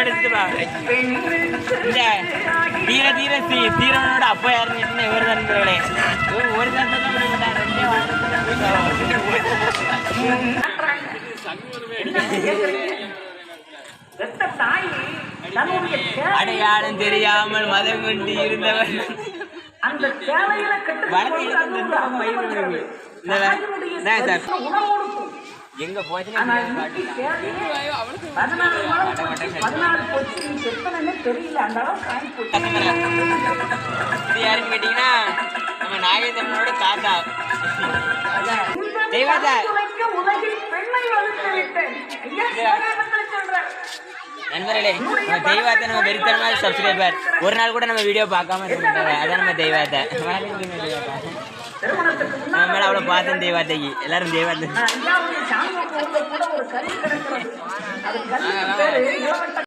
எடுத்துப்பா இந்த தீர தீர தீரனோட அப்பா யாருன்னு கேட்டீங்கன்னா இவர் நண்பர்களே ஒரு நேரத்தில் தான் ரெண்டே அடையாளம் தெரியாமல் மதம் கொண்டு இருந்தவர் எங்க போச்சுன்னு யாருன்னு கேட்டீங்கன்னா நம்ம நாகேந்திரனோட தாத்தா தெய்வாதா நண்பர்களே நம்ம தெய்வாத்தை நம்ம வெறித்தனமாக சப்ஸ்கிரைபர் ஒரு நாள் கூட நம்ம வீடியோ பார்க்காம இருக்க மாட்டாங்க அதான் நம்ம தெய்வாத்தை நம்ம மேலே அவ்வளோ பார்த்தோம் தெய்வாத்தைக்கு எல்லாரும் தெய்வாத்தை